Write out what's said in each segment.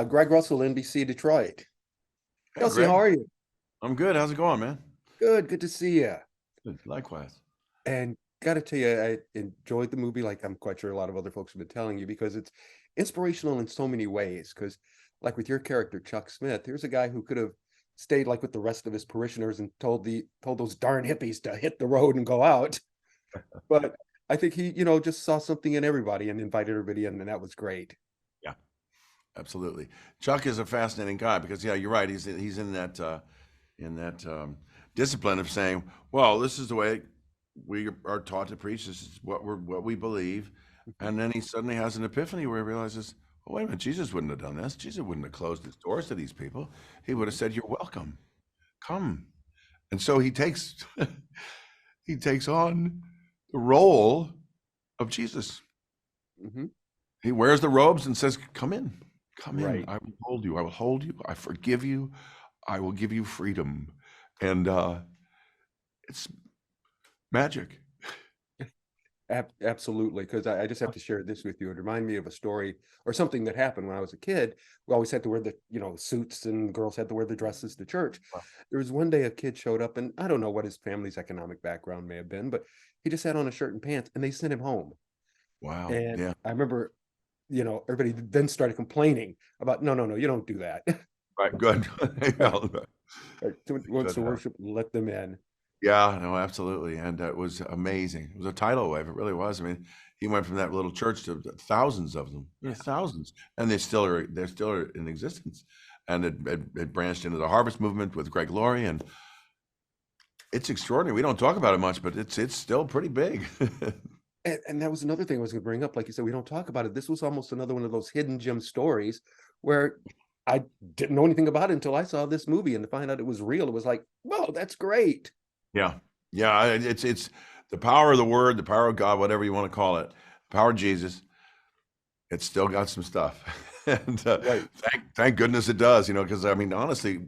Greg Russell, NBC Detroit. Hey, Kelsey, how Greg. are you? I'm good. How's it going, man? Good to see you. Good. Likewise. And got to tell you, I enjoyed the movie, like I'm quite sure a lot of other folks have been telling you, because it's inspirational in so many ways. Because, like with your character, Chuck Smith, here's a guy who could have stayed like with the rest of his parishioners and told those darn hippies to hit the road and go out. But I think he, just saw something in everybody and invited everybody in, and that was great. Yeah, absolutely. Chuck is a fascinating guy because, yeah, you're right. He's in that discipline of saying, well, this is the way we are taught to preach. This is what we believe. And then he suddenly has an epiphany where he realizes, oh, wait a minute, Jesus wouldn't have done this. Jesus wouldn't have closed his doors to these people. He would have said, "You're welcome. Come." And so he takes he takes on the role of Jesus. Hmm. He wears the robes and says, "Come in, come in. Right. I will hold you. I will hold you. I forgive you. I will give you freedom." And it's magic. Absolutely, because I just have to share this with you. It reminded me of a story or something that happened when I was a kid. We always had to wear the, suits, and girls had to wear the dresses to church. There was one day a kid showed up, and I don't know what his family's economic background may have been, but he just had on a shirt and pants, and they sent him home. Wow. And Yeah. I remember, everybody then started complaining about, no, no, no, you don't do that. Right. Good. Right. Yeah, Right. Wants good. to worship, let them in. Yeah. No. Absolutely. And it was amazing. It was a tidal wave. It really was. I mean, he went from that little church to thousands of them. There are thousands, and they're still in existence. And it branched into the harvest movement with Greg Laurie, and it's extraordinary. We don't talk about it much, but it's still pretty big. And that was another thing I was going to bring up. Like you said, we don't talk about it. This was almost another one of those hidden gem stories where I didn't know anything about it until I saw this movie, and to find out it was real, it was like, whoa, that's great. Yeah. Yeah. It's the power of the word, the power of God, whatever you want to call it, the power of Jesus. It's still got some stuff. And Right. thank goodness it does, because I mean, honestly,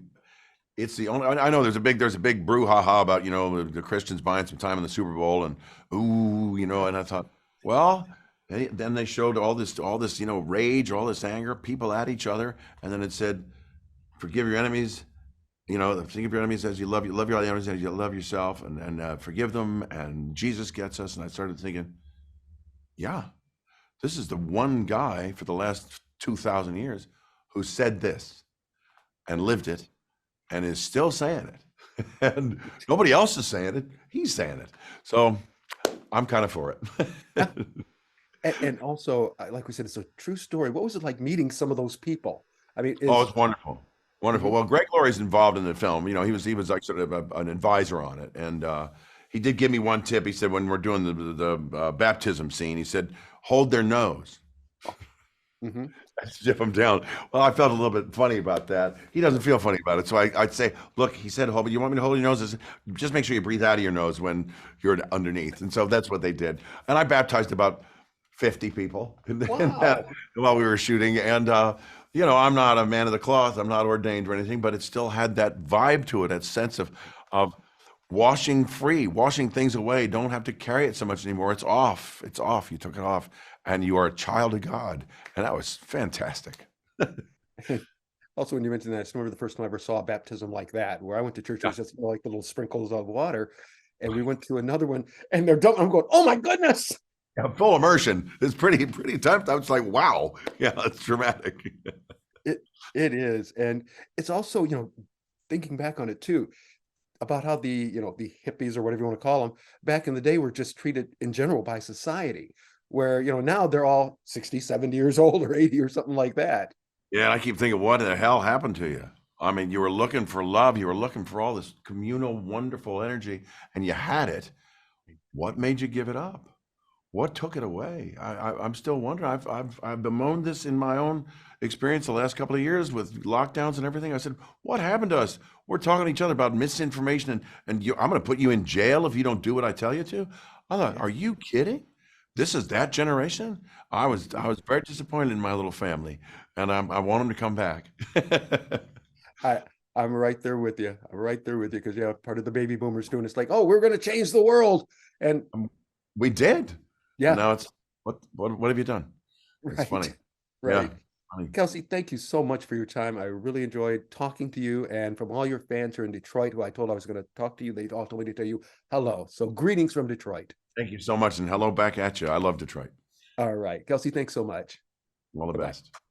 it's the only, I know there's a big brouhaha about, the Christians buying some time in the Super Bowl and, ooh, and I thought, well, then they showed all this, rage, all this anger, people at each other. And then it said, forgive your enemies. Think of your enemies as you love your enemies as you love yourself, and forgive them. And Jesus gets us. And I started thinking, yeah, this is the one guy for the last 2,000 years who said this and lived it and is still saying it. And nobody else is saying it. He's saying it. So I'm kind of for it. And also, like we said, it's a true story. What was it like meeting some of those people? I mean, Oh, is it's wonderful. Wonderful. Mhm. Well, Greg Laurie's involved in the film. He was like sort of an advisor on it, and he did give me one tip. He said when we're doing the baptism scene, he said hold their nose. Mhm. Zip them down. Well, I felt a little bit funny about that. He doesn't feel funny about it, so I'd say, look, he said, hold, but you want me to hold your nose? I said, just make sure you breathe out of your nose when you're underneath. And so that's what they did. And I baptized about 50 people in that Wow. while we were shooting. And I'm not a man of the cloth. I'm not ordained or anything, but it still had that vibe to it, that sense of washing free, washing things away. Don't have to carry it so much anymore. It's off. It's off. You took it off, and you are a child of God, and that was fantastic. Also, when you mentioned that, I just remember the first time I ever saw a baptism like that, where I went to church, it Yeah, was just like the little sprinkles of water. And we went to another one, and they're done. I'm going, oh my goodness. yeah, full immersion. It's pretty tough. I was like, wow, yeah, it's dramatic. It it is. And it's also, thinking back on it too, about how the hippies or whatever you want to call them back in the day were just treated in general by society, where, now they're all 60, 70 years old or 80 or something like that. Yeah, and I keep thinking, what the hell happened to you? I mean, you were looking for love. You were looking for all this communal, wonderful energy, and you had it. What made you give it up? What took it away? I'm still wondering. I've bemoaned this in my own experience the last couple of years with lockdowns and everything. I said, what happened to us? We're talking to each other about misinformation, and I'm going to put you in jail if you don't do what I tell you to. I thought, Yeah. are you kidding? This is that generation. I was very disappointed in my little family, and I want them to come back. I I'm right there with you. I'm right there with you because yeah, part of the baby boomers doing it's like, oh, we're going to change the world, and We did, and yeah, now it's what have you done? It's funny. right, Yeah, right. Kelsey, thank you so much for your time. I really enjoyed talking to you. And from all your fans here in Detroit, who I told I was going to talk to you, they all told me to tell you hello. So greetings from Detroit. Thank you so much, and hello back at you. I love Detroit. All right. Kelsey, thanks so much. All the Bye-bye. best.